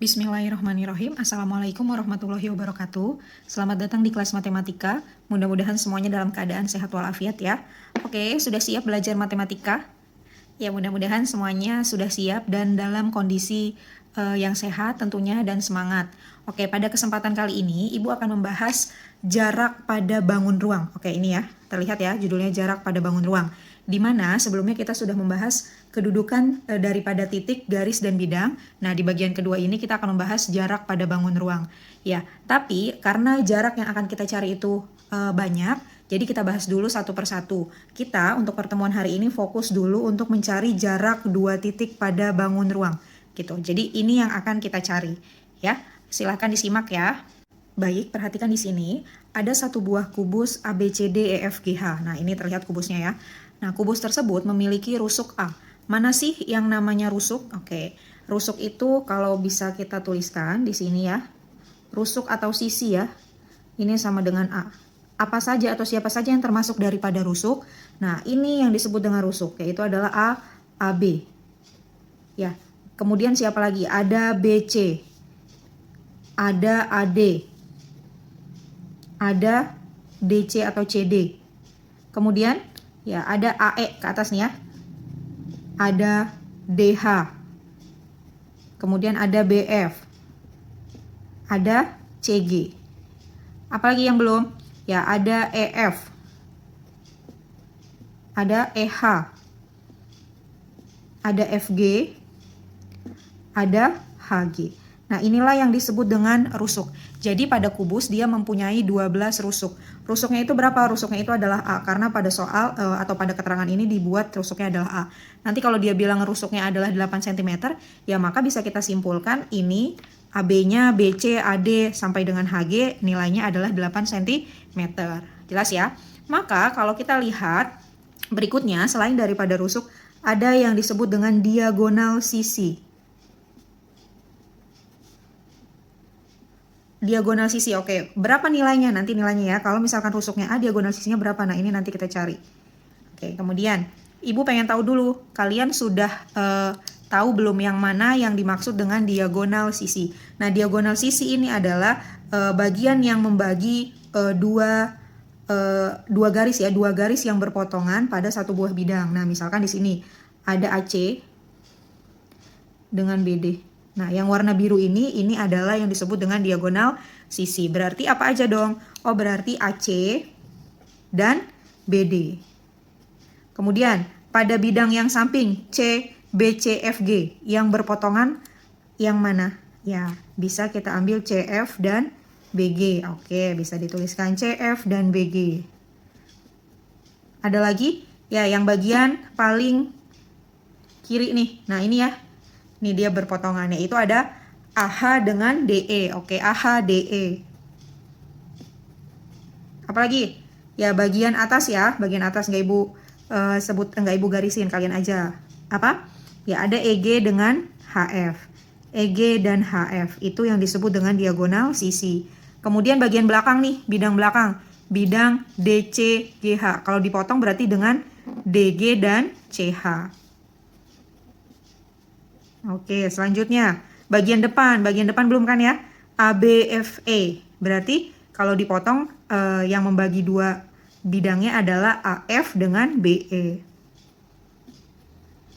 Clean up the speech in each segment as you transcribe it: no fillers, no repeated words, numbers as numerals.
Bismillahirrahmanirrahim. Assalamualaikum warahmatullahi wabarakatuh. Selamat datang di kelas matematika. Mudah-mudahan semuanya dalam keadaan sehat walafiat ya. Oke, sudah siap belajar matematika? Ya, mudah-mudahan semuanya sudah siap dan dalam kondisi yang sehat tentunya dan semangat. Oke, pada kesempatan kali ini Ibu akan membahas jarak pada bangun ruang. Oke, ini ya, terlihat ya judulnya jarak pada bangun ruang. Di mana sebelumnya kita sudah membahas kedudukan daripada titik, garis, dan bidang. Nah, di bagian kedua ini kita akan membahas jarak pada bangun ruang. Ya, tapi karena jarak yang akan kita cari itu banyak, jadi kita bahas dulu satu persatu. Kita untuk pertemuan hari ini fokus dulu untuk mencari jarak dua titik pada bangun ruang. Gitu. Jadi ini yang akan kita cari. Ya, silahkan disimak ya. Baik, perhatikan di sini ada satu buah kubus ABCDEFGH. Nah, ini terlihat kubusnya ya. Nah, kubus tersebut memiliki rusuk A. Mana sih yang namanya rusuk? Oke, rusuk itu kalau bisa kita tuliskan di sini ya. Rusuk atau sisi ya. Ini sama dengan A. Apa saja atau siapa saja yang termasuk daripada rusuk? Nah, ini yang disebut dengan rusuk, yaitu adalah A, AB. Ya. Kemudian siapa lagi? Ada BC. Ada AD. Ada DC atau CD. Kemudian ya ada AE ke atas nih ya. Ada DH. Kemudian ada BF. Ada CG. Apalagi yang belum? Ya ada EF. Ada EH. Ada FG. Ada HG. Nah, inilah yang disebut dengan rusuk. Jadi pada kubus dia mempunyai 12 rusuk. Rusuknya itu berapa? Rusuknya itu adalah A. Karena pada soal atau pada keterangan ini dibuat rusuknya adalah A. Nanti kalau dia bilang rusuknya adalah 8 cm, ya maka bisa kita simpulkan ini AB-nya, BC, AD sampai dengan HG nilainya adalah 8 cm. Jelas ya? Maka kalau kita lihat berikutnya selain daripada rusuk, ada yang disebut dengan diagonal sisi. Diagonal sisi, oke. Berapa nilainya? Nanti nilainya ya. Kalau misalkan rusuknya A, diagonal sisinya berapa? Nah, ini nanti kita cari. Oke, kemudian Ibu pengen tahu dulu, kalian sudah tahu belum yang mana yang dimaksud dengan diagonal sisi? Nah, diagonal sisi ini adalah bagian yang membagi dua garis ya, dua garis yang berpotongan pada satu buah bidang. Nah, misalkan di sini ada AC dengan BD. Nah, yang warna biru ini adalah yang disebut dengan diagonal sisi. Berarti apa aja dong? Oh, berarti AC dan BD. Kemudian, pada bidang yang samping C, B, C, F, G, yang berpotongan yang mana? Ya, bisa kita ambil CF dan BG. Oke, bisa dituliskan CF dan BG. Ada lagi? Ya, yang bagian paling kiri nih. Nah, ini ya. Ini dia berpotongannya. Itu ada AH dengan DE. Oke, AH, DE. Apalagi? Ya, bagian atas ya. Bagian atas nggak Ibu nggak Ibu garisin. Kalian aja. Apa? Ya, ada EG dengan HF. EG dan HF. Itu yang disebut dengan diagonal sisi. Kemudian bagian belakang nih. Bidang belakang. Bidang DC, GH. Kalau dipotong berarti dengan DG dan CH. Oke, selanjutnya bagian depan belum kan ya? ABFE. Berarti kalau dipotong yang membagi dua bidangnya adalah AF dengan BE.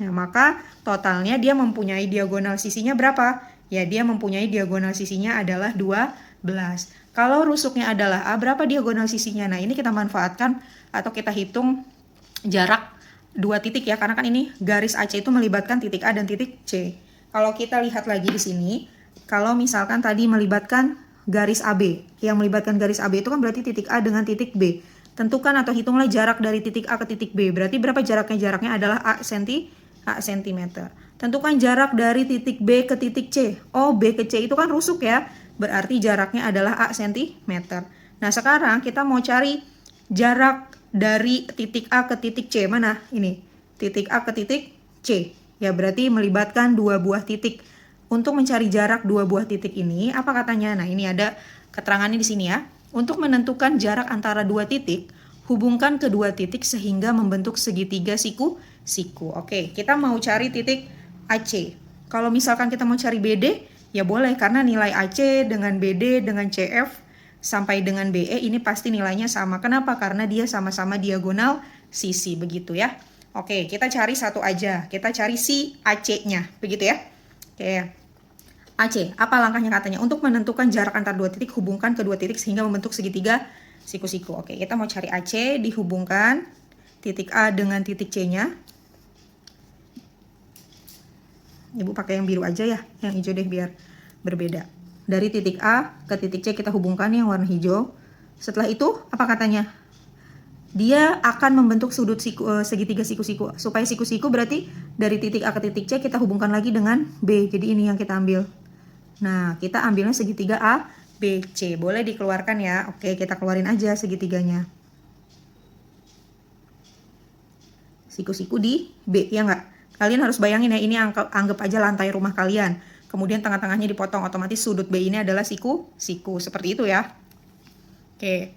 Nah, maka totalnya dia mempunyai diagonal sisinya berapa? Ya, dia mempunyai diagonal sisinya adalah 12. Kalau rusuknya adalah A, berapa diagonal sisinya? Nah, ini kita manfaatkan atau kita hitung jarak dua titik ya, karena kan ini garis AC itu melibatkan titik A dan titik C. Kalau kita lihat lagi di sini, kalau misalkan tadi melibatkan garis AB, yang melibatkan garis AB itu kan berarti titik A dengan titik B. Tentukan atau hitunglah jarak dari titik A ke titik B. Berarti berapa jaraknya? Jaraknya adalah A cm. Tentukan jarak dari titik B ke titik C. Oh, B ke C itu kan rusuk ya. Berarti jaraknya adalah A cm. Nah, sekarang kita mau cari jarak dari titik A ke titik C. Mana? Ini. Titik A ke titik C. Ya, berarti melibatkan dua buah titik. Untuk mencari jarak dua buah titik ini, apa katanya? Nah, ini ada keterangannya di sini ya. Untuk menentukan jarak antara dua titik, hubungkan kedua titik sehingga membentuk segitiga siku-siku. Oke, kita mau cari titik AC. Kalau misalkan kita mau cari BD, Ya boleh, karena nilai AC dengan BD dengan CF sampai dengan BE ini pasti nilainya sama. Kenapa? Karena dia sama-sama diagonal sisi, begitu ya. Oke, kita cari satu aja. Kita cari si AC-nya, begitu ya. Oke. AC, apa langkahnya katanya? Untuk menentukan jarak antar dua titik, hubungkan kedua titik sehingga membentuk segitiga siku-siku. Oke, kita mau cari AC, dihubungkan titik A dengan titik C-nya. Ibu pakai yang biru aja ya, yang hijau deh biar berbeda. Dari titik A ke titik C kita hubungkan yang warna hijau. Setelah itu, apa katanya? Dia akan membentuk sudut segitiga siku-siku. Supaya siku-siku berarti dari titik A ke titik C kita hubungkan lagi dengan B. Jadi ini yang kita ambil. Nah, kita ambilnya segitiga A, B, C. Boleh dikeluarkan ya. Oke, kita keluarin aja segitiganya. Siku-siku di B, ya nggak? Kalian harus bayangin ya, ini anggap aja lantai rumah kalian. Kemudian tengah-tengahnya dipotong, otomatis sudut B ini adalah siku-siku. Seperti itu ya. Oke,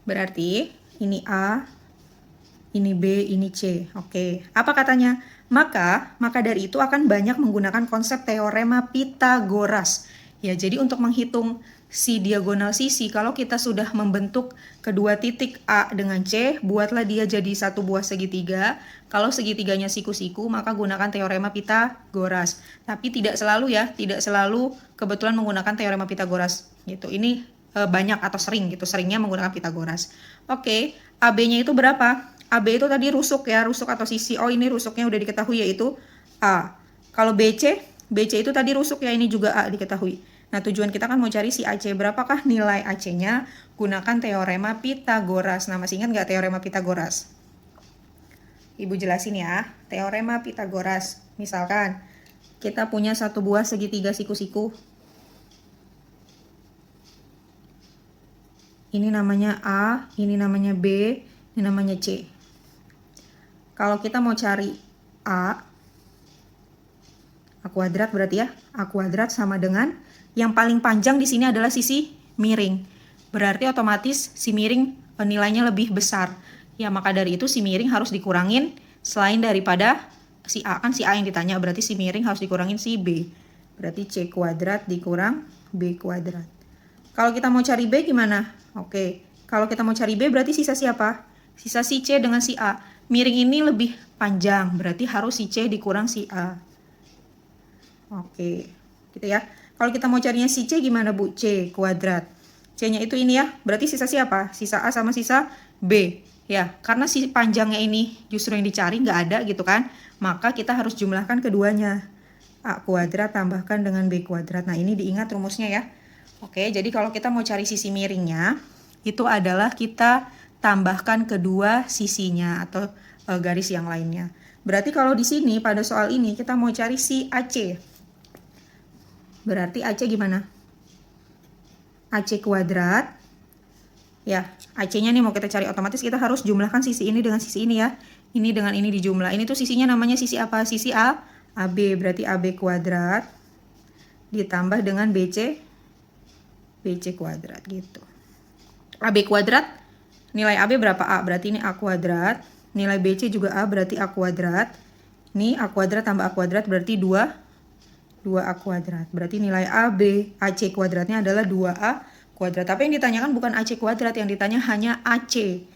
berarti ini A, ini B, ini C. Oke, apa katanya? Maka dari itu akan banyak menggunakan konsep teorema Pitagoras. Ya, jadi untuk menghitung si diagonal sisi, kalau kita sudah membentuk kedua titik A dengan C, buatlah dia jadi satu buah segitiga. Kalau segitiganya siku-siku, maka gunakan teorema Pitagoras. Tapi tidak selalu ya, tidak selalu kebetulan menggunakan teorema Pitagoras. Gitu. Ini banyak atau sering gitu, seringnya menggunakan Pitagoras. Oke, AB-nya itu berapa? AB itu tadi rusuk ya, rusuk atau sisi. Oh, ini rusuknya udah diketahui yaitu A. Kalau BC itu tadi rusuk ya, ini juga A diketahui. Nah, tujuan kita kan mau cari si AC. Berapakah nilai AC-nya? Gunakan teorema Pitagoras. Nah, masih ingat nggak teorema Pitagoras? Ibu jelasin ya. Teorema Pitagoras. Misalkan, kita punya satu buah segitiga siku-siku. Ini namanya A, ini namanya B, ini namanya C. Kalau kita mau cari A kuadrat berarti ya, A kuadrat sama dengan yang paling panjang di sini adalah sisi miring. Berarti otomatis si miring nilainya lebih besar. Ya, maka dari itu si miring harus dikurangin selain daripada si A. Kan si A yang ditanya, berarti si miring harus dikurangin si B. Berarti C kuadrat dikurang B kuadrat. Kalau kita mau cari B gimana? Oke, kalau kita mau cari B berarti sisa siapa? Sisa si C dengan si A. Miring ini lebih panjang, berarti harus si C dikurang si A. Oke, gitu ya. Kalau kita mau carinya si C gimana Bu? C kuadrat. C-nya itu ini ya, berarti sisa siapa? Sisa A sama sisa B. Ya, karena si panjangnya ini justru yang dicari nggak ada gitu kan. Maka kita harus jumlahkan keduanya. A kuadrat tambahkan dengan B kuadrat. Nah, ini diingat rumusnya ya. Oke, jadi kalau kita mau cari sisi miringnya, itu adalah kita tambahkan kedua sisinya atau garis yang lainnya. Berarti kalau di sini pada soal ini kita mau cari si AC. Berarti AC gimana? AC kuadrat. Ya, AC-nya nih mau kita cari, otomatis kita harus jumlahkan sisi ini dengan sisi ini ya. Ini dengan ini dijumlah. Ini tuh sisinya namanya sisi apa? Sisi A, AB. Berarti AB kuadrat ditambah dengan BC kuadrat gitu. AB kuadrat, nilai AB berapa? A, berarti ini A kuadrat. Nilai BC juga A, berarti A kuadrat. Ini A kuadrat tambah A kuadrat berarti 2A kuadrat. Berarti nilai AB, AC kuadratnya adalah 2A kuadrat. Tapi yang ditanyakan bukan AC kuadrat, yang ditanya hanya AC.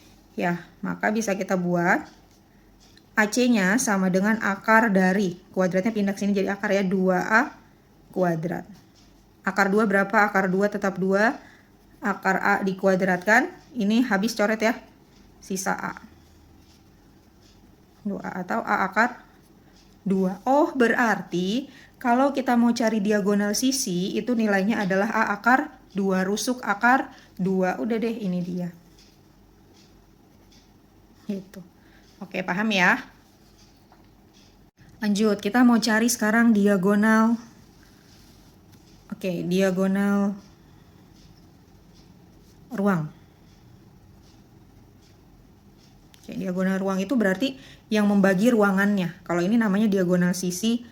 Ya, maka bisa kita buat AC-nya sama dengan akar dari, kuadratnya pindah ke sini jadi akar ya, 2A kuadrat. Akar 2 berapa? Akar 2 tetap 2. Akar A dikuadratkan. Ini habis coret ya. Sisa A. 2A atau A akar 2. Oh, berarti kalau kita mau cari diagonal sisi, itu nilainya adalah A akar 2. Rusuk akar 2. Udah deh, ini dia. Gitu. Oke, paham ya? Lanjut, kita mau cari sekarang diagonal. Oke, diagonal ruang. Oke, diagonal ruang itu berarti yang membagi ruangannya. Kalau ini namanya diagonal sisi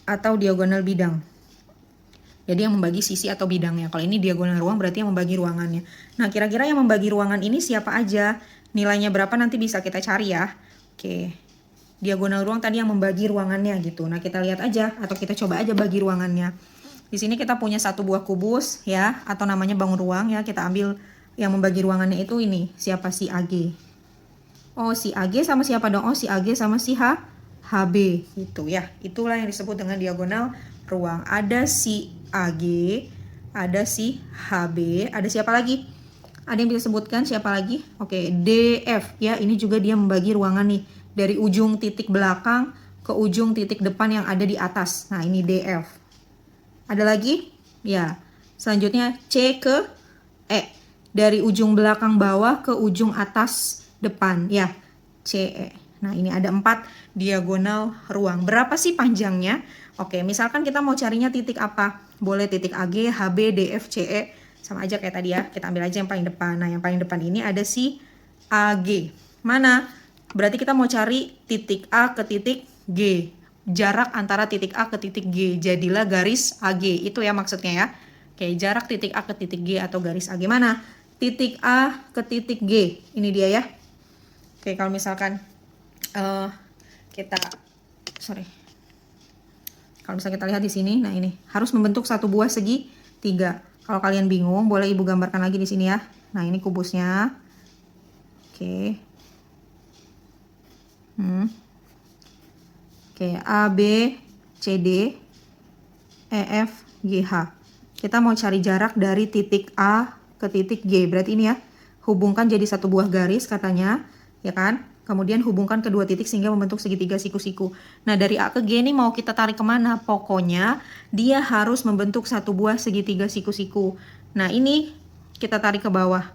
atau diagonal bidang. Jadi yang membagi sisi atau bidangnya. Kalau ini diagonal ruang berarti yang membagi ruangannya. Nah, kira-kira yang membagi ruangan ini siapa aja? Nilainya berapa nanti bisa kita cari ya. Oke. Diagonal ruang tadi yang membagi ruangannya gitu. Nah, kita lihat aja atau kita coba aja bagi ruangannya. Di sini kita punya satu buah kubus ya, atau namanya bangun ruang ya. Kita ambil yang membagi ruangannya itu ini. Siapa? Si AG. Oh, si AG sama siapa dong? Oh, si AG sama si HB gitu ya. Itulah yang disebut dengan diagonal ruang. Ada si AG, ada si HB, ada siapa lagi? Ada yang bisa sebutkan siapa lagi? Oke, DF ya. Ini juga dia membagi ruangan nih dari ujung titik belakang ke ujung titik depan yang ada di atas. Nah, ini DF. Ada lagi? Ya. Selanjutnya C ke E. Dari ujung belakang bawah ke ujung atas depan ya. CE. Nah, ini ada 4 diagonal ruang. Berapa sih panjangnya? Oke, misalkan kita mau carinya titik apa? Boleh titik AG, HB, DF, CE. Sama aja kayak tadi ya. Kita ambil aja yang paling depan. Nah, yang paling depan ini ada si AG. Mana? Berarti kita mau cari titik A ke titik G. Jarak antara titik A ke titik G. Jadilah garis AG. Itu ya maksudnya ya. Oke, jarak titik A ke titik G atau garis AG mana? Titik A ke titik G. Ini dia ya. Oke, kalau misalkan kalau misalnya kita lihat di sini, nah ini harus membentuk satu buah segitiga. Kalau kalian bingung, boleh ibu gambarkan lagi di sini ya. Nah, ini kubusnya. Oke. Oke, A, B, C, D, E, F, G, H. Kita mau cari jarak dari titik A ke titik G. Berarti ini ya, hubungkan jadi satu buah garis katanya, ya kan? Kemudian hubungkan kedua titik sehingga membentuk segitiga siku-siku. Nah, dari A ke G ini mau kita tarik kemana? Pokoknya dia harus membentuk satu buah segitiga siku-siku. Nah, ini kita tarik ke bawah.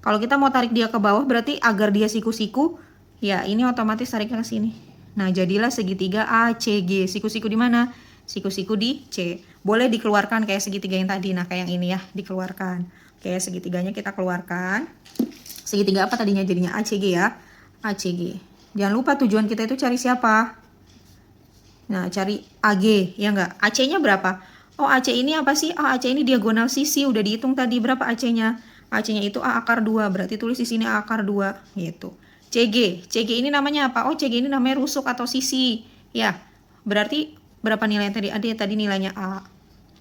Kalau kita mau tarik dia ke bawah berarti agar dia siku-siku, ya ini otomatis tariknya ke sini. Nah, jadilah segitiga ACG. Siku-siku di mana? Siku-siku di C. Boleh dikeluarkan kayak segitiga yang tadi. Nah, kayak yang ini ya, dikeluarkan. Oke, segitiganya kita keluarkan. Segitiga apa tadinya? Jadinya ACG ya. ACG. Jangan lupa tujuan kita itu cari siapa? Nah, cari AG, ya enggak? AC-nya berapa? Oh, AC ini apa sih? Oh, AC ini diagonal sisi. Udah dihitung tadi berapa AC-nya? AC-nya itu A akar 2. Berarti tulis di sini A akar 2. Gitu. CG. CG ini namanya apa? Oh, CG ini namanya rusuk atau sisi. Ya, berarti berapa nilainya tadi? Ada tadi nilainya A.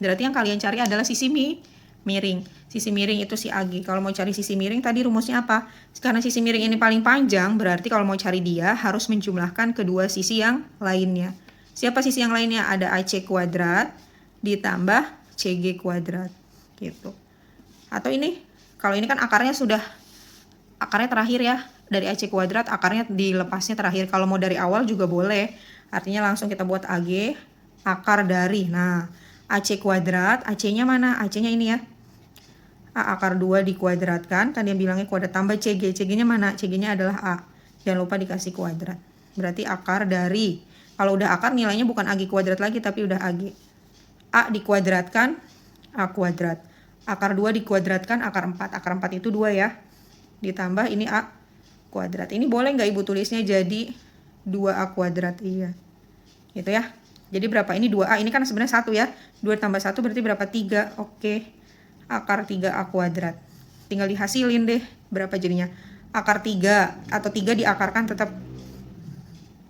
Berarti yang kalian cari adalah sisi miring. Sisi miring itu si AG. Kalau mau cari sisi miring tadi rumusnya apa? Karena sisi miring ini paling panjang, berarti kalau mau cari dia harus menjumlahkan kedua sisi yang lainnya. Siapa sisi yang lainnya? Ada AC kuadrat ditambah CG kuadrat. Gitu. Atau ini, kalau ini kan akarnya terakhir ya. Dari AC kuadrat akarnya dilepasnya terakhir. Kalau mau dari awal juga boleh. Artinya langsung kita buat AG akar dari. Nah, AC kuadrat, AC-nya mana? AC-nya ini ya. A akar 2 dikuadratkan, kan dia bilangnya kuadrat tambah CG. CG-nya mana? CG-nya adalah A. Jangan lupa dikasih kuadrat. Berarti akar dari. Kalau udah akar nilainya bukan AG kuadrat lagi, tapi udah AG. A dikuadratkan, A kuadrat. Akar 2 dikuadratkan, akar 4. Akar 4 itu 2 ya. Ditambah ini A kuadrat. Ini boleh nggak ibu tulisnya jadi 2A kuadrat? Iya. Gitu ya. Jadi berapa? Ini 2A. Ini kan sebenarnya 1 ya. 2 tambah 1 berarti berapa? 3. Oke. Akar 3A kuadrat. Tinggal dihasilin deh. Berapa jadinya? Akar 3. Atau 3 diakarkan tetap.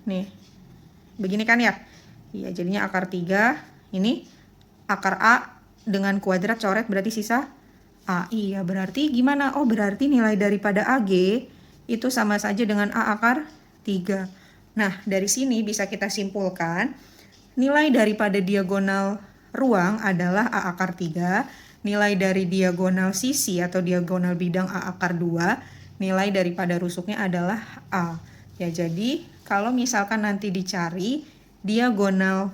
Nih. Begini kan ya? Iya, jadinya akar 3. Ini akar A dengan kuadrat coret berarti sisa A. Iya, berarti gimana? Oh, berarti nilai daripada AG itu sama saja dengan A akar 3. Nah, dari sini bisa kita simpulkan nilai daripada diagonal ruang adalah A akar 3, nilai dari diagonal sisi atau diagonal bidang A akar 2, nilai daripada rusuknya adalah A. Ya, jadi kalau misalkan nanti dicari diagonal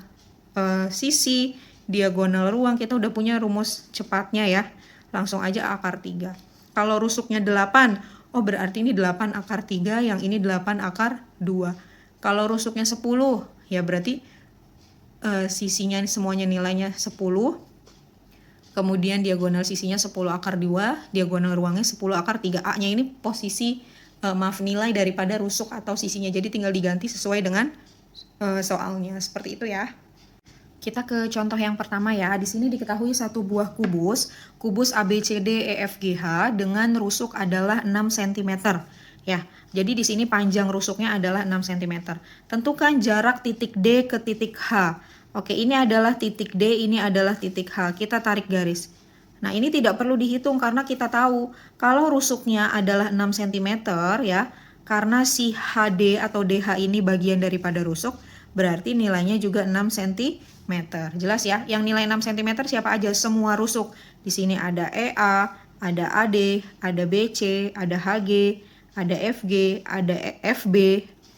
sisi, diagonal ruang, kita udah punya rumus cepatnya ya. Langsung aja A akar 3. Kalau rusuknya 8, oh berarti ini 8 akar 3, yang ini 8 akar 2. Kalau rusuknya 10, ya berarti sisinya semuanya nilainya 10. Kemudian diagonal sisinya 10 akar 2, diagonal ruangnya 10 akar 3. A-nya ini posisi, nilai daripada rusuk atau sisinya. Jadi tinggal diganti sesuai dengan soalnya. Seperti itu ya. Kita ke contoh yang pertama ya. Di sini diketahui satu buah kubus ABCDEFGH dengan rusuk adalah 6 cm. Ya, jadi di sini panjang rusuknya adalah 6 cm. Tentukan jarak titik D ke titik H. Oke, ini adalah titik D, ini adalah titik H. Kita tarik garis. Nah, ini tidak perlu dihitung karena kita tahu kalau rusuknya adalah 6 cm ya. Karena si HD atau DH ini bagian daripada rusuk, berarti nilainya juga 6 cm. Jelas ya? Yang nilai 6 cm siapa aja? Semua rusuk. Di sini ada EA, ada AD, ada BC, ada HG, ada FG, ada FB,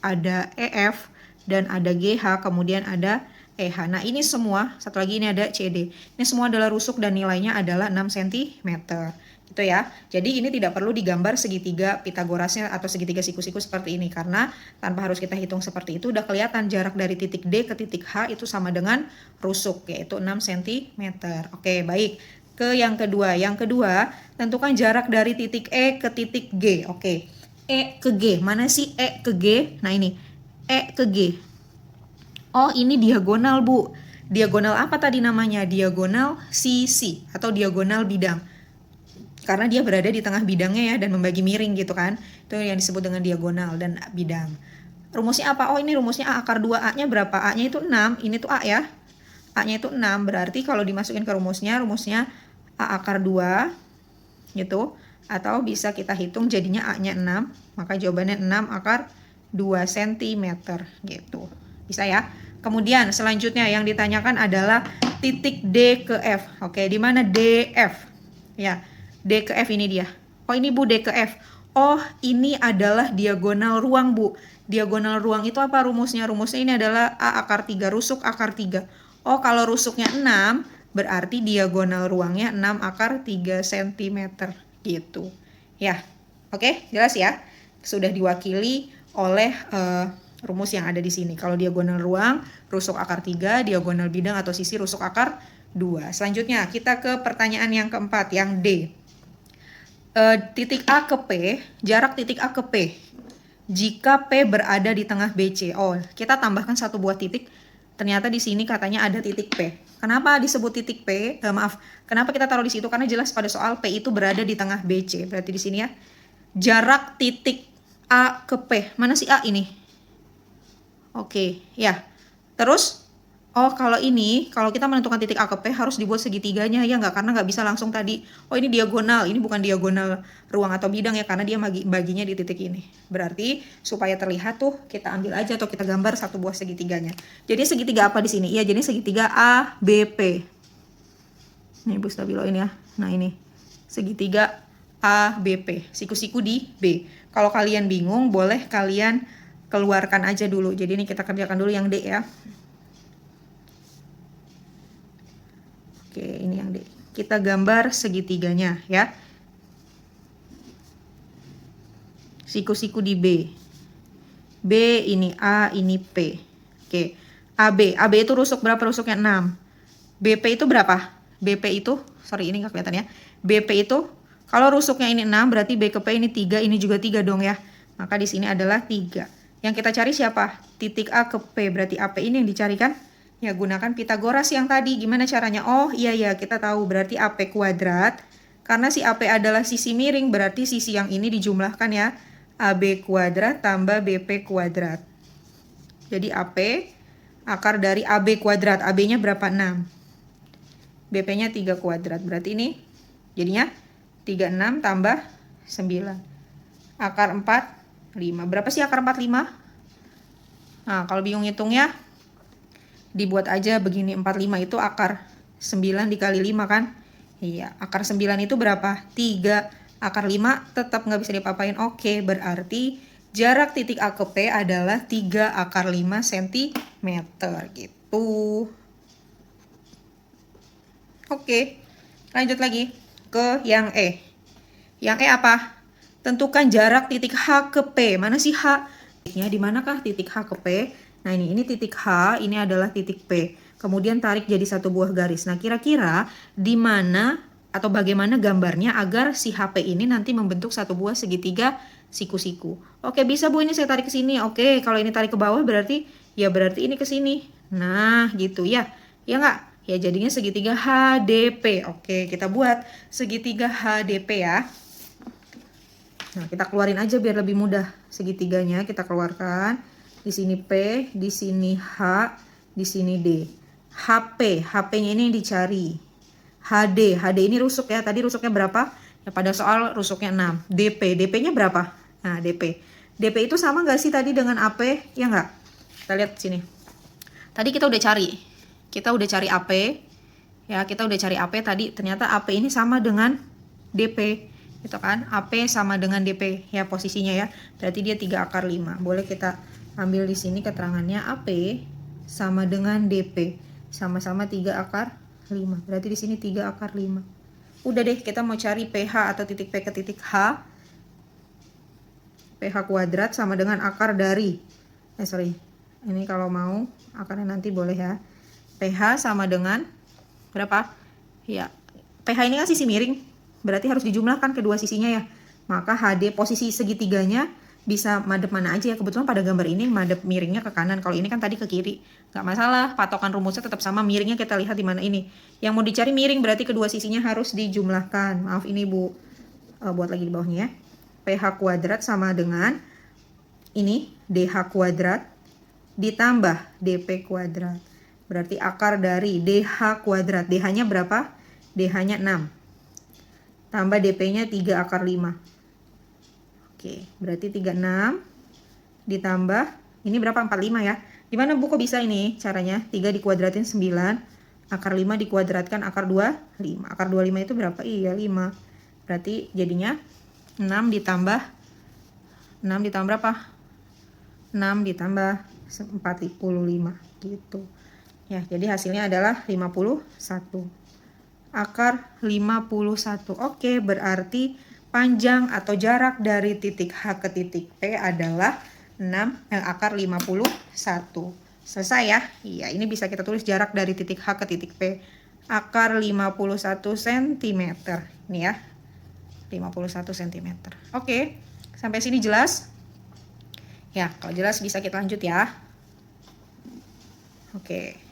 ada EF, dan ada GH, kemudian ada EH. Nah, ini semua, satu lagi ini ada CD. Ini semua adalah rusuk dan nilainya adalah 6 cm. Gitu ya. Jadi ini tidak perlu digambar segitiga Pitagorasnya atau segitiga siku-siku seperti ini. Karena tanpa harus kita hitung seperti itu, udah kelihatan jarak dari titik D ke titik H itu sama dengan rusuk, yaitu 6 cm. Oke, baik. Ke yang kedua. Yang kedua, tentukan jarak dari titik E ke titik G. Oke. E ke G. Mana sih E ke G? Nah, ini. E ke G. Oh, ini diagonal, Bu. Diagonal apa tadi namanya? Diagonal sisi atau diagonal bidang. Karena dia berada di tengah bidangnya ya dan membagi miring gitu kan. Itu yang disebut dengan diagonal dan bidang. Rumusnya apa? Oh, ini rumusnya A akar 2A-nya berapa? A-nya itu 6. Ini tuh A ya. A-nya itu 6. Berarti kalau dimasukin ke rumusnya A akar 2 gitu. Atau bisa kita hitung jadinya A-nya 6. Maka jawabannya 6 akar 2 cm gitu. Bisa ya? Kemudian selanjutnya yang ditanyakan adalah titik D ke F. Oke, di mana DF? Ya, D ke F ini dia. Oh, ini Bu D ke F. Oh, ini adalah diagonal ruang, Bu. Diagonal ruang itu apa rumusnya? Rumusnya ini adalah A akar 3, rusuk akar 3. Oh, kalau rusuknya 6, berarti diagonal ruangnya 6 akar 3 cm gitu. Ya, oke, jelas ya? Sudah diwakili oleh rumus yang ada di sini. Kalau diagonal ruang, rusuk akar 3, diagonal bidang atau sisi rusuk akar 2. Selanjutnya kita ke pertanyaan yang keempat, yang D. Titik A ke P, jarak titik A ke P. Jika P berada di tengah BC. Oh, kita tambahkan satu buah titik. Ternyata di sini katanya ada titik P. Kenapa disebut titik P? Kenapa kita taruh di situ? Karena jelas pada soal P itu berada di tengah BC. Berarti di sini ya. Jarak titik A ke P. Mana sih A ini? Oke, ya. Terus, oh kalau kita menentukan titik A ke P harus dibuat segitiganya ya nggak? Karena nggak bisa langsung tadi, oh ini diagonal, ini bukan diagonal ruang atau bidang ya karena dia baginya di titik ini. Berarti supaya terlihat tuh kita ambil aja atau kita gambar satu buah segitiganya. Jadi segitiga apa di sini? Iya, jadi segitiga ABP. Ini Bu Stabilo ini ya. Nah ini segitiga ABP, siku-siku di B. Kalau kalian bingung, boleh kalian keluarkan aja dulu. Jadi ini kita kerjakan dulu yang D ya. Oke, ini yang D. Kita gambar segitiganya ya. Siku-siku di B. B ini A, ini P. Oke. AB. AB itu rusuk berapa rusuknya? 6. BP itu berapa? BP itu, sorry ini nggak kelihatan ya. BP itu, kalau rusuknya ini 6 berarti B ke P ini 3, ini juga 3 dong ya. Maka di sini adalah 3. Yang kita cari siapa? Titik A ke P, berarti AP ini yang dicarikan. Ya gunakan Pitagoras yang tadi. Gimana caranya? Oh iya kita tahu berarti AP kuadrat. Karena si AP adalah sisi miring, berarti sisi yang ini dijumlahkan ya. AB kuadrat tambah BP kuadrat. Jadi AP akar dari AB kuadrat. AB-nya berapa? 6. BP-nya 3 kuadrat. Berarti ini jadinya 36 tambah 9. Akar 4. 5. Berapa sih akar 45? Nah, kalau bingung hitungnya, dibuat aja begini. 45 itu akar 9 dikali 5 kan? Iya, akar 9 itu berapa? 3. Akar 5 tetap nggak bisa diapa-apain. Oke, berarti jarak titik A ke P adalah 3 akar 5 cm gitu. Oke, lanjut lagi ke yang E. Yang E apa? Tentukan jarak titik H ke P. Mana sih H? Titiknya di manakah titik H ke P? Nah ini titik H, ini adalah titik P. Kemudian tarik jadi satu buah garis. Nah kira-kira di mana atau bagaimana gambarnya agar si HP ini nanti membentuk satu buah segitiga siku-siku. Oke bisa Bu, ini saya tarik ke sini. Oke, kalau ini tarik ke bawah berarti ini ke sini. Nah gitu ya. Ya nggak? Ya jadinya segitiga HDP. Oke, kita buat segitiga HDP ya. Nah, kita keluarin aja biar lebih mudah. Segitiganya kita keluarkan. Di sini P, di sini H, di sini D. HP, HP-nya ini yang dicari. HD, HD ini rusuk ya. Tadi rusuknya berapa? Ya pada soal rusuknya 6. DP, DP-nya berapa? Nah, DP. DP itu sama nggak sih tadi dengan AP? Ya nggak? Kita lihat sini. Tadi kita udah cari. Kita udah cari AP. Ya, kita udah cari AP tadi. Ternyata AP ini sama dengan DP. Gitu kan? AP sama dengan DP. Ya, posisinya ya. Berarti dia 3 akar 5. Boleh kita ambil di sini keterangannya AP sama dengan DP. Sama-sama 3 akar 5. Berarti di sini 3 akar 5. Udah deh, kita mau cari PH atau titik P ke titik H. PH kuadrat sama dengan akar dari. Ini kalau mau akarnya nanti boleh ya. PH sama dengan berapa? Ya, PH ini kan sisi miring. Berarti harus dijumlahkan kedua sisinya ya. Maka HD posisi segitiganya bisa madep mana aja ya. Kebetulan pada gambar ini madep miringnya ke kanan. Kalau ini kan tadi ke kiri. Nggak masalah, patokan rumusnya tetap sama. Miringnya kita lihat di mana ini. Yang mau dicari miring berarti kedua sisinya harus dijumlahkan. Maaf ini Bu, buat lagi di bawahnya ya. PH kuadrat sama dengan ini DH kuadrat ditambah DP kuadrat. Berarti akar dari DH kuadrat. DH-nya berapa? DH-nya 6. Tambah DP-nya 3 akar 5. Oke, berarti 36 ditambah, ini berapa? 45 ya. Gimana Bu kok bisa ini caranya? 3 dikuadratin 9, akar 5 dikuadratkan akar 25. Akar 25 itu berapa? Iya, 5. Berarti jadinya 6 ditambah berapa? 6 ditambah 45 gitu. Ya, jadi hasilnya adalah 51. Akar 51. Oke, berarti panjang atau jarak dari titik H ke titik P adalah akar 51. Selesai ya? Iya, ini bisa kita tulis jarak dari titik H ke titik P. Akar 51 cm. Ini ya. 51 cm. Oke, sampai sini jelas? Ya, kalau jelas bisa kita lanjut ya. Oke.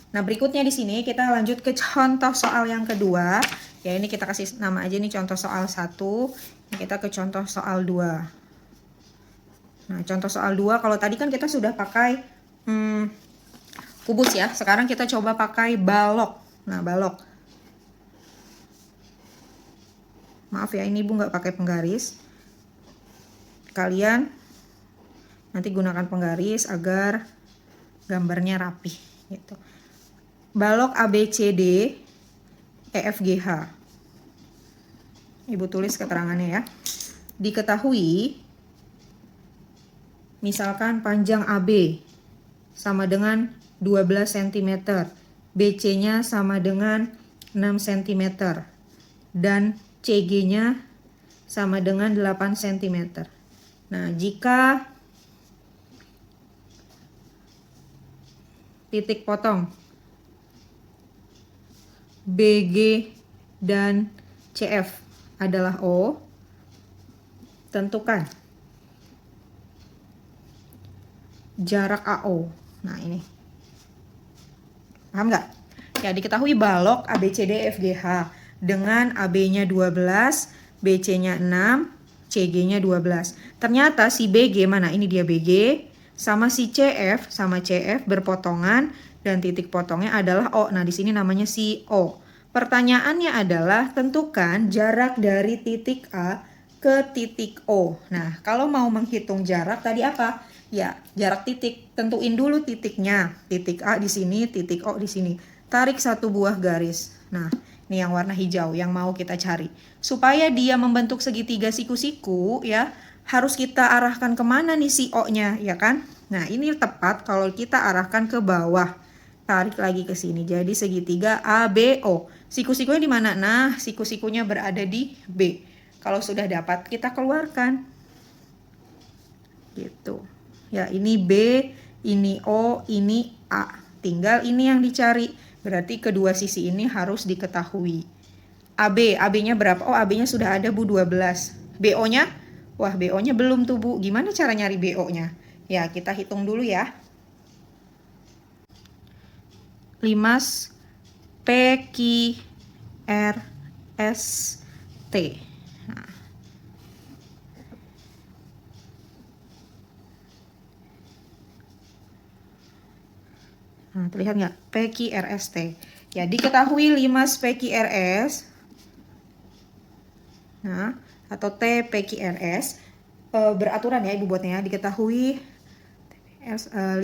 Nah, berikutnya di sini kita lanjut ke contoh soal yang kedua. Ya, ini kita kasih nama aja nih contoh soal 1. Kita ke contoh soal 2. Nah, contoh soal 2 kalau tadi kan kita sudah pakai kubus ya. Sekarang kita coba pakai balok. Nah, balok. Maaf ya, ini Ibu nggak pakai penggaris. Kalian nanti gunakan penggaris agar gambarnya rapi gitu. Balok ABCD EFGH. Ibu tulis keterangannya ya. Diketahui misalkan panjang AB sama dengan 12 cm, BC-nya sama dengan 6 cm dan CG-nya sama dengan 8 cm. Nah, jika titik potong BG dan CF adalah O, tentukan jarak AO. Nah, ini. Paham nggak? Ya, diketahui balok ABCD FGH dengan AB-nya 12, BC-nya 6, CG-nya 12. Ternyata si BG, mana? Ini dia BG, sama si CF, berpotongan dan titik potongnya adalah O. Nah, di sini namanya si O. Pertanyaannya adalah tentukan jarak dari titik A ke titik O. Nah, kalau mau menghitung jarak tadi apa? Ya, jarak titik. Tentuin dulu titiknya. Titik A di sini, titik O di sini. Tarik satu buah garis. Nah, ini yang warna hijau yang mau kita cari. Supaya dia membentuk segitiga siku-siku ya, harus kita arahkan kemana nih si O-nya, ya kan? Nah, ini tepat kalau kita arahkan ke bawah. Tarik lagi ke sini. Jadi segitiga ABO. Siku-sikunya di mana? Nah, siku-sikunya berada di B. Kalau sudah dapat, kita keluarkan. Gitu. Ya, ini B, ini O, ini A. Tinggal ini yang dicari. Berarti kedua sisi ini harus diketahui. AB, AB-nya berapa? Oh, AB-nya sudah ada Bu, 12. BO-nya? Wah, BO-nya belum tuh Bu. Gimana cara nyari BO-nya? Ya, kita hitung dulu ya. 5 P, Q, R, S, T. Nah, terlihat nggak? PQRST. Ya, diketahui 5 PQRS. Nah, atau T PQRS. Beraturan ya Ibu buatnya. Diketahui 5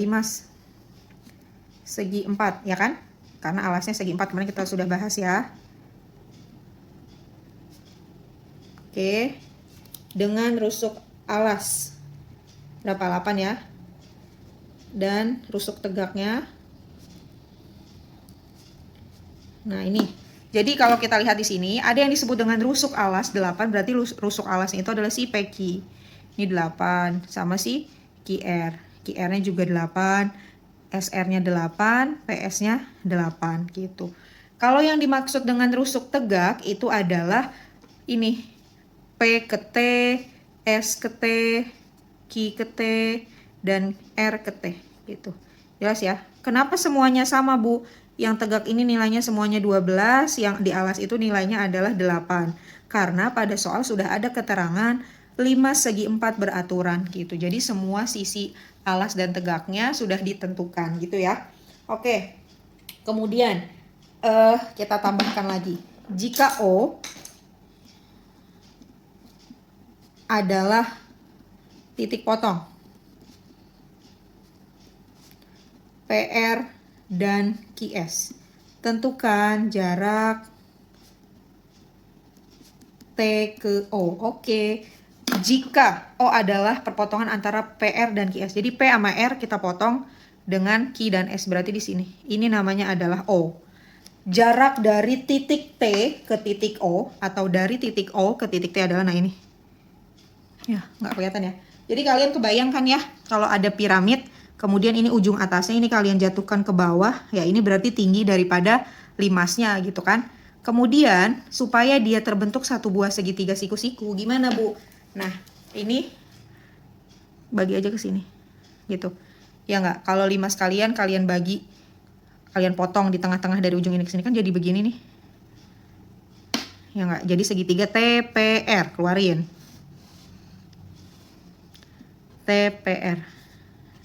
segi 4, ya kan? Karena alasnya segi 4, kemarin kita sudah bahas ya. Oke. Dengan rusuk alas. Berapa? 8 ya. Dan rusuk tegaknya. Nah, ini. Jadi kalau kita lihat di sini, ada yang disebut dengan rusuk alas 8, berarti rusuk alasnya itu adalah si PQ. Ini 8, sama si QR. QR-nya juga 8, SR-nya 8, PS-nya 8 gitu. Kalau yang dimaksud dengan rusuk tegak itu adalah ini. P ke T, S ke T, Q ke T, dan R ke T gitu. Jelas ya? Kenapa semuanya sama, Bu? Yang tegak ini nilainya semuanya 12, yang di alas itu nilainya adalah 8. Karena pada soal sudah ada keterangan 5 segi 4 beraturan gitu. Jadi semua sisi alas dan tegaknya sudah ditentukan gitu ya. Oke. Kemudian kita tambahkan lagi. Jika O adalah titik potong PR dan QS. Tentukan jarak T ke O. Oke. Jika O adalah perpotongan antara PR dan QS. Jadi P sama R kita potong dengan Q dan S. Berarti di sini. Ini namanya adalah O. Jarak dari titik T ke titik O atau dari titik O ke titik T adalah, nah ini. Ya, nggak kelihatan ya. Jadi kalian kebayangkan ya, kalau ada piramid, kemudian ini ujung atasnya ini kalian jatuhkan ke bawah, ya ini berarti tinggi daripada limasnya gitu kan. Kemudian supaya dia terbentuk satu buah segitiga siku-siku, gimana Bu? Nah, ini bagi aja ke sini. Gitu. Ya nggak? Kalau limas kalian bagi, kalian potong di tengah-tengah dari ujung ini ke sini kan jadi begini nih. Ya nggak? Jadi segitiga TPR, keluarin. TPR.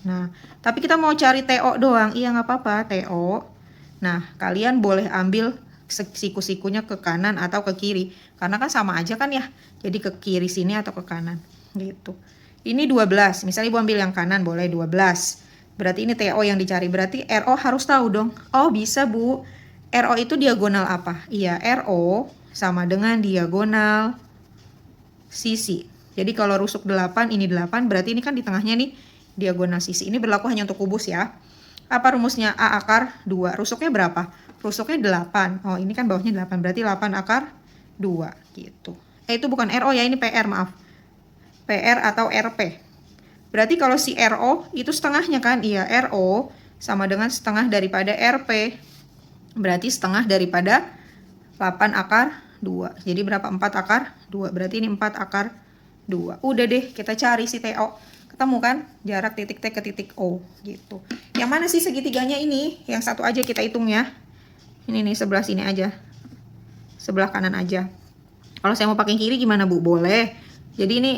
Nah, tapi kita mau cari TO doang. Iya nggak apa-apa, TO. Nah, kalian boleh ambil siku-sikunya ke kanan atau ke kiri. Karena kan sama aja kan ya. Jadi ke kiri sini atau ke kanan. Gitu. Ini 12. Misalnya Ibu ambil yang kanan, boleh 12. Berarti ini TO yang dicari. Berarti RO harus tahu dong. Oh bisa Bu. RO itu diagonal apa? Iya, RO sama dengan diagonal sisi. Jadi kalau rusuk 8, ini 8, berarti ini kan di tengahnya nih diagonal sisi. Ini berlaku hanya untuk kubus ya. Apa rumusnya? A akar 2. Rusuknya berapa? Rusuknya 8. Oh, ini kan bawahnya 8. Berarti 8 akar 2 gitu. Itu bukan RO ya, ini PR, maaf. PR atau RP. Berarti kalau si RO itu setengahnya kan? Iya, RO sama dengan setengah daripada RP. Berarti setengah daripada 8 akar 2. Jadi berapa? 4 akar 2. Berarti ini 4 akar 2. Udah deh, kita cari si TO. Ketemu kan? Jarak titik T ke titik O gitu. Yang mana sih segitiganya ini? Yang satu aja kita hitung ya. Ini nih sebelah sini aja. Sebelah kanan aja. Kalau saya mau pakai kiri gimana Bu? Boleh. Jadi ini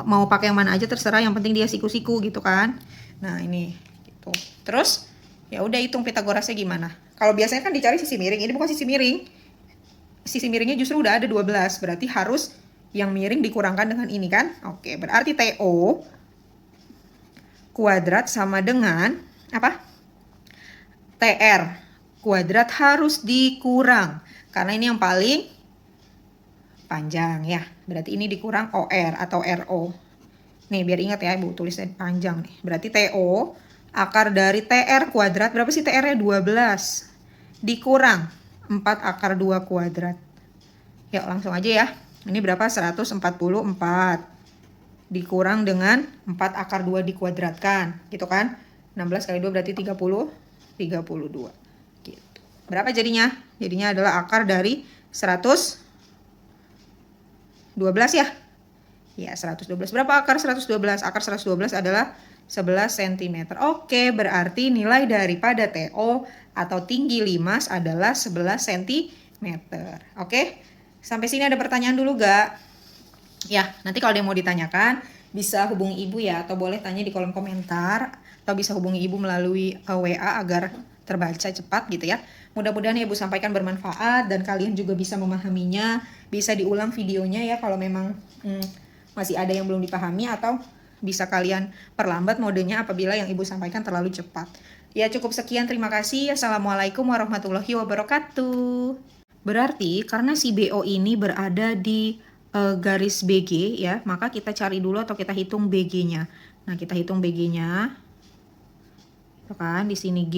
mau pakai yang mana aja terserah, yang penting dia siku-siku gitu kan. Nah, ini gitu. Terus ya udah hitung Pitagorasnya gimana? Kalau biasanya kan dicari sisi miring, ini bukan sisi miring. Sisi miringnya justru udah ada 12, berarti harus yang miring dikurangkan dengan ini kan? Oke, berarti TO kuadrat sama dengan apa? TR kuadrat harus dikurang. Karena ini yang paling panjang ya. Berarti ini dikurang OR atau RO. Nih, biar ingat ya, Ibu tulisnya panjang nih. Berarti TO akar dari TR kuadrat. Berapa sih TR-nya? 12. Dikurang 4 akar 2 kuadrat. Yuk, langsung aja ya. Ini berapa? 144. Dikurang dengan 4 akar 2 dikuadratkan. Gitu kan? 16 kali 2 berarti 32. Gitu. Berapa jadinya? Jadinya adalah akar dari 112 ya? Ya, 112. Berapa akar 112? Akar 112 adalah 11 cm. Oke, berarti nilai daripada TO atau tinggi limas adalah 11 cm. Oke? Sampai sini ada pertanyaan dulu gak? Ya, nanti kalau ada yang mau ditanyakan, bisa hubungi Ibu ya, atau boleh tanya di kolom komentar, atau bisa hubungi Ibu melalui WA agar terbaca cepat gitu ya. Mudah-mudahan yang Ibu sampaikan bermanfaat dan kalian juga bisa memahaminya. Bisa diulang videonya ya kalau memang masih ada yang belum dipahami, atau bisa kalian perlambat modenya apabila yang Ibu sampaikan terlalu cepat. Ya cukup sekian, terima kasih. Assalamualaikum warahmatullahi wabarakatuh. Berarti karena si BO ini berada di garis BG ya, maka kita cari dulu atau kita hitung BG-nya. Nah, kita hitung BG-nya. Kan di sini G,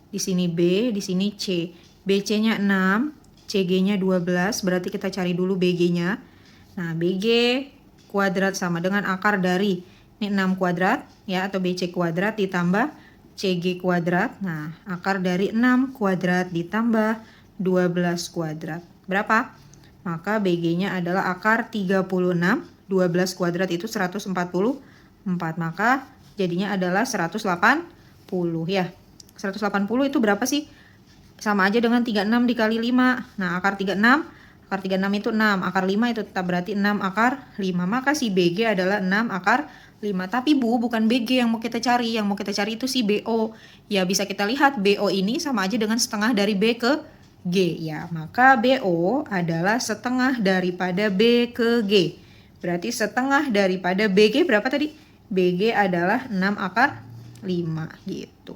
di sini B, di sini C. BC-nya 6, CG-nya 12, berarti kita cari dulu BG-nya. Nah, BG kuadrat sama dengan akar dari ini 6 kuadrat ya, atau BC kuadrat ditambah CG kuadrat. Nah, akar dari 6 kuadrat ditambah 12 kuadrat. Berapa? Maka BG-nya adalah akar 36, 12 kuadrat itu 144. Maka jadinya adalah 180 ya. 180 itu berapa sih? Sama aja dengan 36 dikali 5. Nah, akar 36 itu 6, akar 5 itu tetap berarti 6 akar 5. Maka si BG adalah 6 akar 5. Tapi Bu, bukan BG yang mau kita cari. Yang mau kita cari itu si BO. Ya, bisa kita lihat BO ini sama aja dengan setengah dari B ke G. Ya, maka BO adalah setengah daripada B ke G. Berarti setengah daripada BG berapa tadi? BG adalah 6 akar 5 gitu.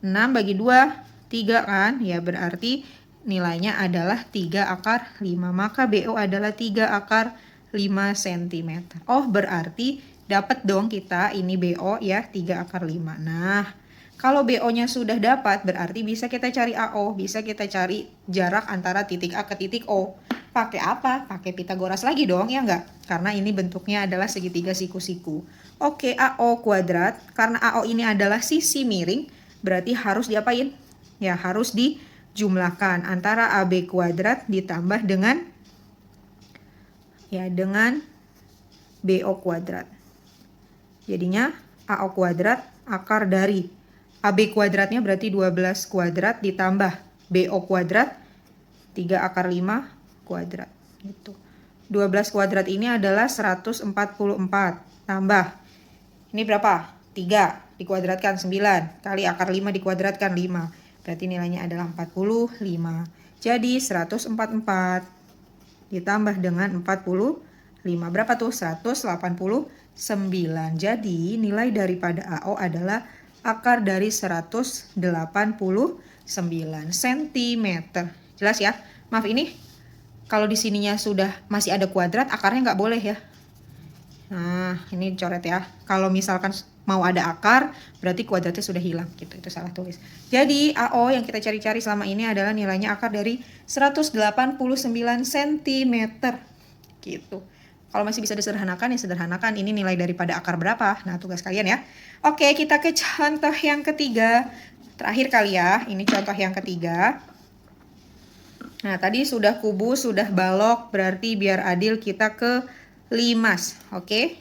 6 bagi 2, 3 kan? Ya, berarti nilainya adalah 3 akar 5. Maka BO adalah 3 akar 5 cm. Oh, berarti dapat dong kita ini BO ya, 3 akar 5. Nah, kalau BO-nya sudah dapat, berarti bisa kita cari AO. Bisa kita cari jarak antara titik A ke titik O. Pakai apa? Pakai Pitagoras lagi dong, ya enggak? Karena ini bentuknya adalah segitiga siku-siku. Oke, AO kuadrat. Karena AO ini adalah sisi miring, berarti harus diapain? Ya, harus dijumlahkan antara AB kuadrat ditambah dengan BO kuadrat. Jadinya AO kuadrat akar dari AB kuadratnya berarti 12 kuadrat ditambah BO kuadrat 3 akar 5 kuadrat gitu. 12 kuadrat ini adalah 144 tambah ini berapa? 3 dikuadratkan 9 kali akar 5 dikuadratkan 5. Berarti nilainya adalah 45. Jadi 144 ditambah dengan 45 berapa tuh? 189. Jadi nilai daripada AO adalah akar dari 189 cm. Jelas ya? Maaf, ini kalau di sininya sudah masih ada kuadrat, akarnya nggak boleh ya. Nah, ini dicoret ya. Kalau misalkan mau ada akar, berarti kuadratnya sudah hilang gitu. Itu salah tulis. Jadi AO yang kita cari-cari selama ini adalah nilainya akar dari 189 cm gitu. Kalau masih bisa disederhanakan, ya sederhanakan. Ini nilai daripada akar berapa. Nah, tugas kalian ya. Oke, kita ke contoh yang ketiga. Terakhir kali ya, ini contoh yang ketiga. Nah, tadi sudah kubus, sudah balok, berarti biar adil kita ke limas. Oke,